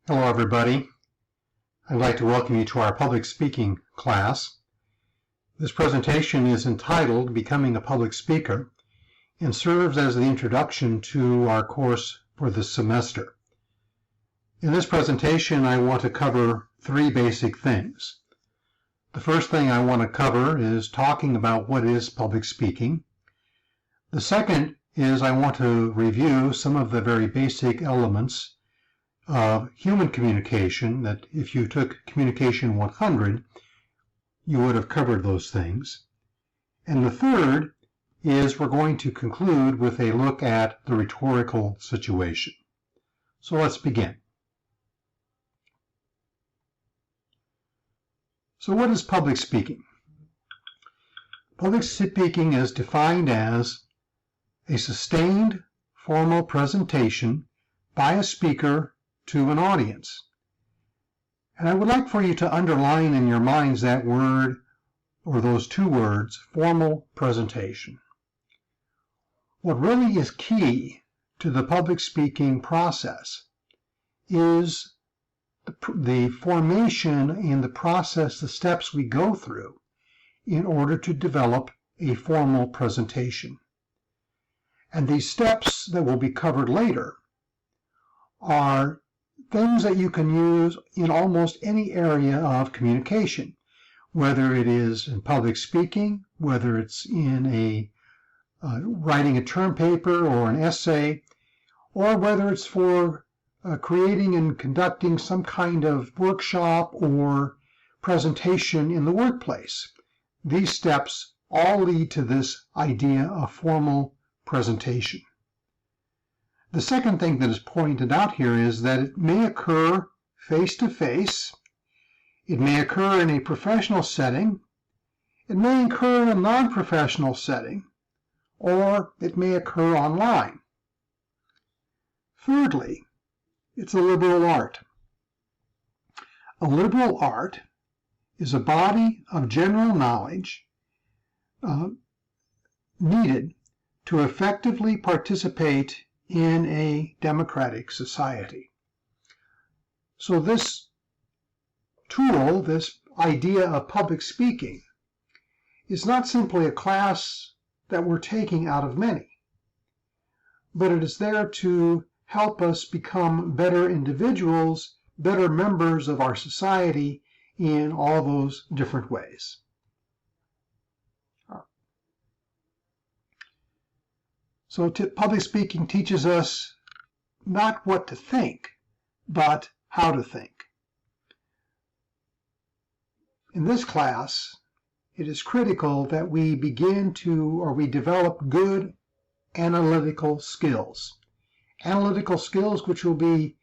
Hello everybody. I'd like to welcome you to our public speaking class. This presentation is entitled Becoming a Public Speaker and serves as the introduction to our course for this semester. In this presentation, I want to cover three basic things. The first thing I want to cover is talking about what is public speaking. The second is I want to review some of the very basic elements of human communication that if you took Communication 100, you would have covered those things. And the third is we're going to conclude with a look at the rhetorical situation. So let's begin. So what is public speaking? Public speaking is defined as a sustained formal presentation by a speaker to an audience. And I would like for you to underline in your minds that word, or those two words, formal presentation. What really is key to the public speaking process is the formation and the process, the steps we go through in order to develop a formal presentation. And these steps that will be covered later are things that you can use in almost any area of communication, whether it is in public speaking, whether it's in writing a term paper or an essay, or whether it's for creating and conducting some kind of workshop or presentation in the workplace. These steps all lead to this idea of formal presentation. The second thing that is pointed out here is that it may occur face-to-face, it may occur in a professional setting, it may occur in a non-professional setting, or it may occur online. Thirdly, it's a liberal art. A liberal art is a body of general knowledge needed to effectively participate in a democratic society. So this tool, this idea of public speaking, is not simply a class that we're taking out of many, but it is there to help us become better individuals, better members of our society in all those different ways. So public speaking teaches us not what to think, but how to think. In this class, it is critical that we develop good analytical skills. Analytical skills which will be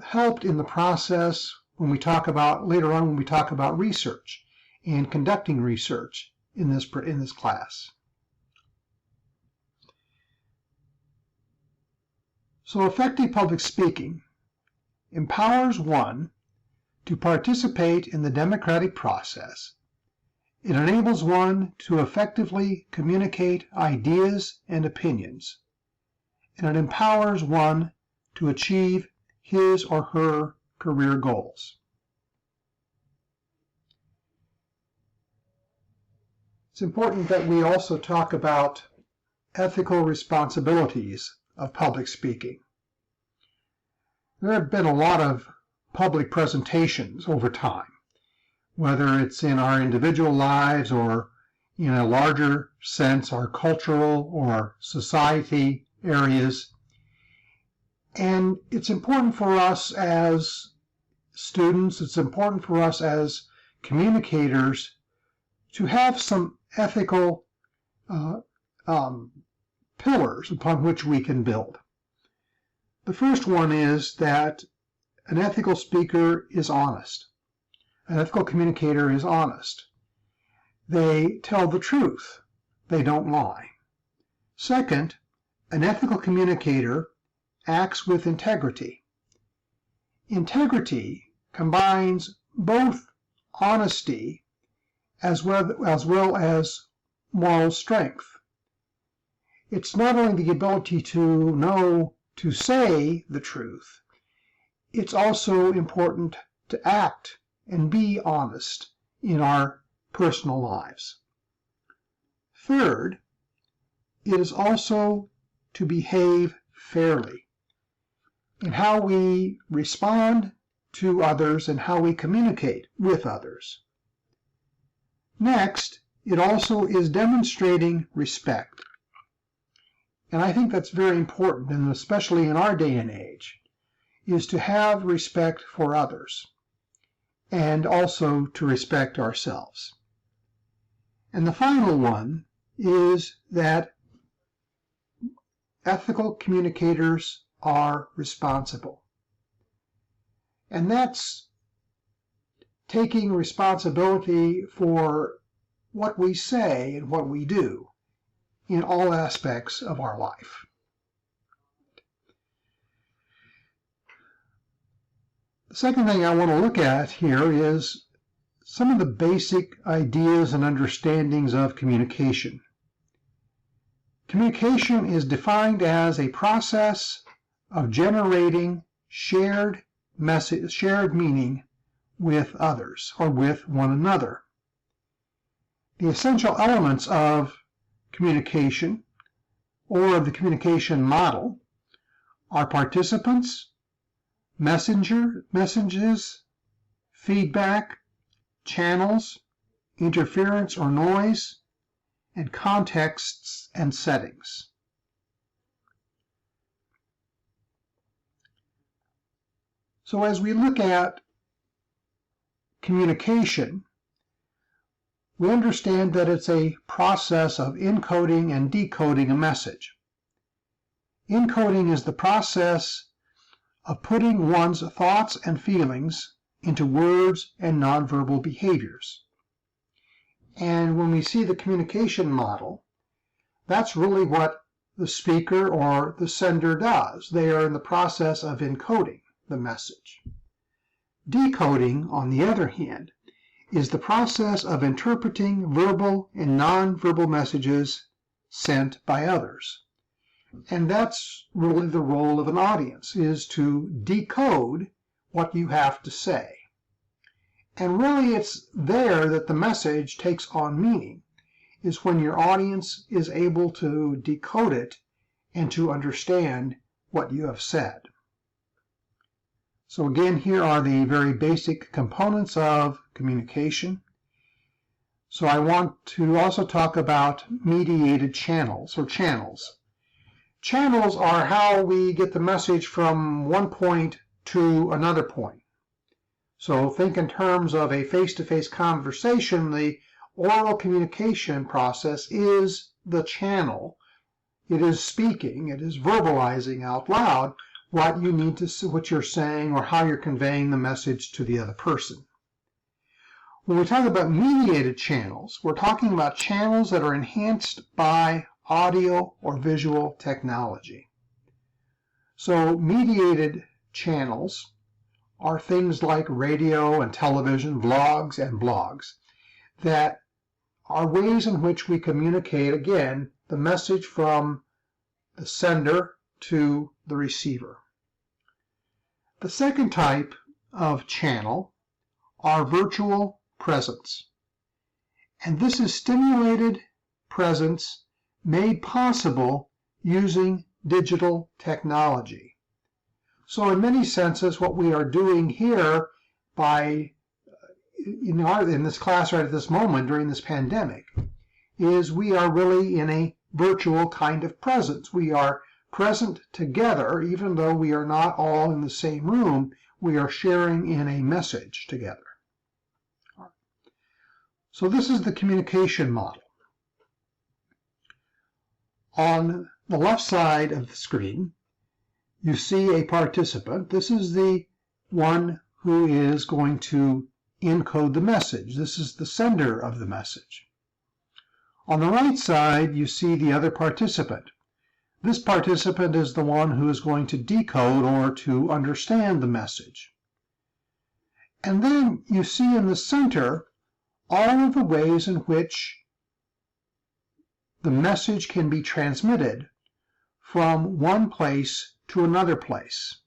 helped in the process later on when we talk about research and conducting research in this class. So effective public speaking empowers one to participate in the democratic process. It enables one to effectively communicate ideas and opinions, and it empowers one to achieve his or her career goals. It's important that we also talk about ethical responsibilities of public speaking. There have been a lot of public presentations over time, whether it's in our individual lives or in a larger sense, our cultural or society areas. And it's important for us as students, it's important for us as communicators to have some ethical pillars upon which we can build. The first one is that an ethical speaker is honest. An ethical communicator is honest. They tell the truth. They don't lie. Second, an ethical communicator acts with integrity. Integrity combines both honesty as well as moral strength. It's not only the ability to know to say the truth, it's also important to act and be honest in our personal lives. Third, it is also to behave fairly in how we respond to others and how we communicate with others. Next, it also is demonstrating respect. And I think that's very important, and especially in our day and age, is to have respect for others and also to respect ourselves. And the final one is that ethical communicators are responsible. And that's taking responsibility for what we say and what we do in all aspects of our life. The second thing I want to look at here is some of the basic ideas and understandings of communication. Communication is defined as a process of generating shared meaning with others or with one another. The essential elements of communication or of the communication model are participants, messages, feedback, channels, interference or noise, and contexts and settings. So as we look at communication, we understand that it's a process of encoding and decoding a message. Encoding is the process of putting one's thoughts and feelings into words and nonverbal behaviors. And when we see the communication model, that's really what the speaker or the sender does. They are in the process of encoding the message. Decoding, on the other hand, is the process of interpreting verbal and nonverbal messages sent by others. And that's really the role of an audience, is to decode what you have to say. And really it's there that the message takes on meaning, is when your audience is able to decode it and to understand what you have said. So again, here are the very basic components of communication. So I want to also talk about mediated channels or channels. Channels are how we get the message from one point to another point. So think in terms of a face-to-face conversation, the oral communication process is the channel. It is speaking, it is verbalizing out loud what you need to, what you're saying or how you're conveying the message to the other person. When we talk about mediated channels, we're talking about channels that are enhanced by audio or visual technology. So mediated channels are things like radio and television, vlogs and blogs, that are ways in which we communicate, again, the message from the sender to the receiver. The second type of channel are virtual presence. And this is stimulated presence made possible using digital technology. So in many senses, what we are doing here by in this class right at this moment during this pandemic is we are really in a virtual kind of presence. We are present together, even though we are not all in the same room, we are sharing in a message together. So this is the communication model. On the left side of the screen, you see a participant. This is the one who is going to encode the message. This is the sender of the message. On the right side, you see the other participant. This participant is the one who is going to decode or to understand the message. And then you see in the center all of the ways in which the message can be transmitted from one place to another place.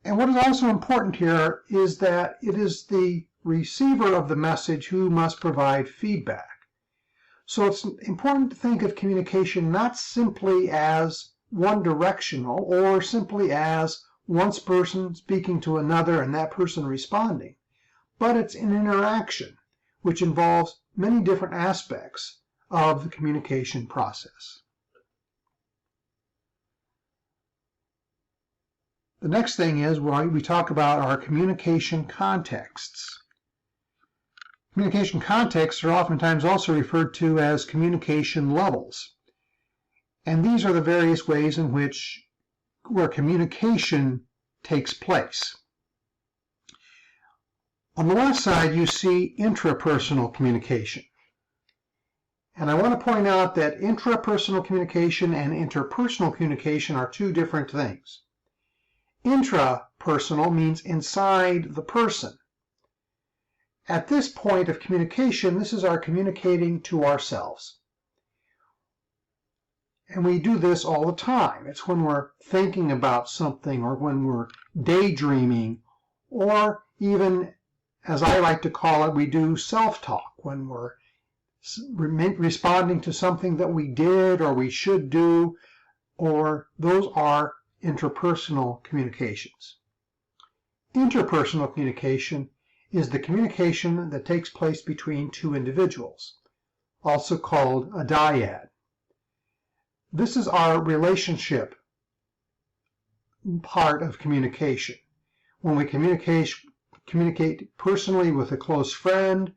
And what is also important here is that it is the receiver of the message who must provide feedback. So it's important to think of communication not simply as one-directional or simply as one person speaking to another and that person responding, but it's an interaction which involves many different aspects of the communication process. The next thing is we talk about our communication contexts. Communication contexts are oftentimes also referred to as communication levels. And these are the various ways in which where communication takes place. On the left side, you see intrapersonal communication. And I want to point out that intrapersonal communication and interpersonal communication are two different things. Intrapersonal means inside the person. At this point of communication, this is our communicating to ourselves. And we do this all the time. It's when we're thinking about something or when we're daydreaming, or even, as I like to call it, we do self-talk when we're responding to something that we did or we should do, or those are interpersonal communications. Interpersonal communication is the communication that takes place between two individuals, also called a dyad. This is our relationship part of communication. When we communicate personally with a close friend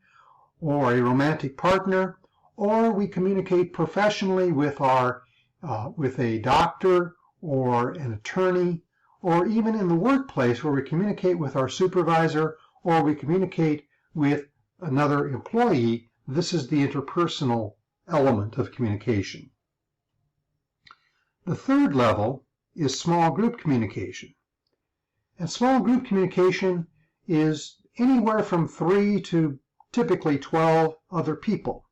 or a romantic partner, or we communicate professionally with a doctor or an attorney, or even in the workplace where we communicate with our supervisor or we communicate with another employee, this is the interpersonal element of communication. The third level is small group communication. And small group communication is anywhere from 3 to typically 12 other people.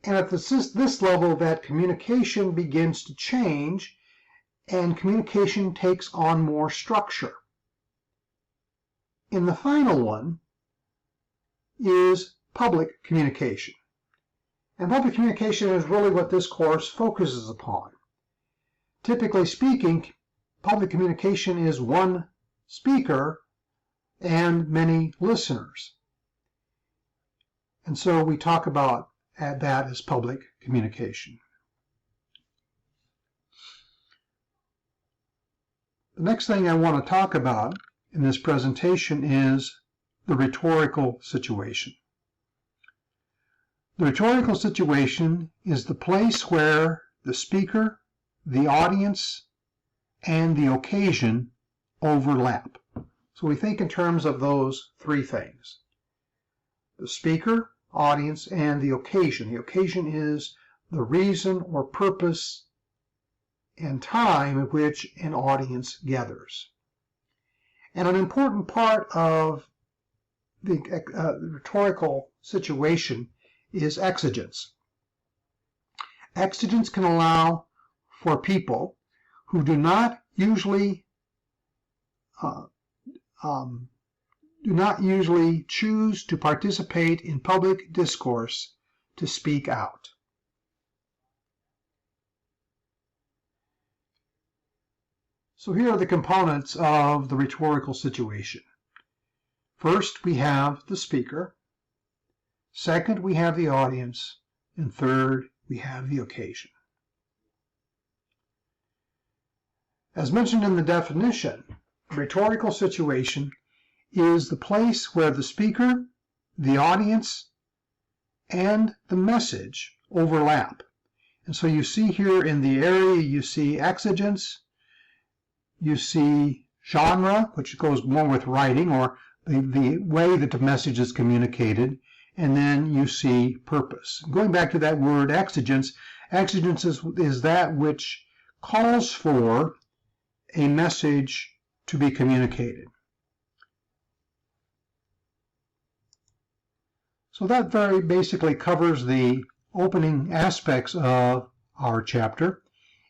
And at this level, that communication begins to change and communication takes on more structure. In the final one is public communication. And public communication is really what this course focuses upon. Typically speaking, public communication is one speaker and many listeners. And so we talk about that as public communication. The next thing I want to talk about in this presentation is the rhetorical situation. The rhetorical situation is the place where the speaker, the audience, and the occasion overlap. So we think in terms of those three things: the speaker, audience, and the occasion. The occasion is the reason or purpose and time at which an audience gathers. And an important part of the rhetorical situation is exigence. Exigence can allow for people who do not usually choose to participate in public discourse to speak out. So here are the components of the rhetorical situation. First, we have the speaker. Second, we have the audience. And third, we have the occasion. As mentioned in the definition, the rhetorical situation is the place where the speaker, the audience, and the message overlap. And so you see here in the area, you see exigence, you see genre, which goes more with writing or the way that the message is communicated, and then you see purpose. Going back to that word exigence, exigence is that which calls for a message to be communicated. So that very basically covers the opening aspects of our chapter.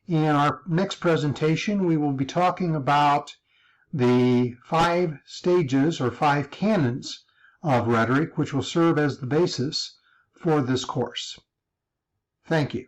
In our next presentation, we will be talking about the 5 stages or 5 canons of rhetoric, which will serve as the basis for this course. Thank you.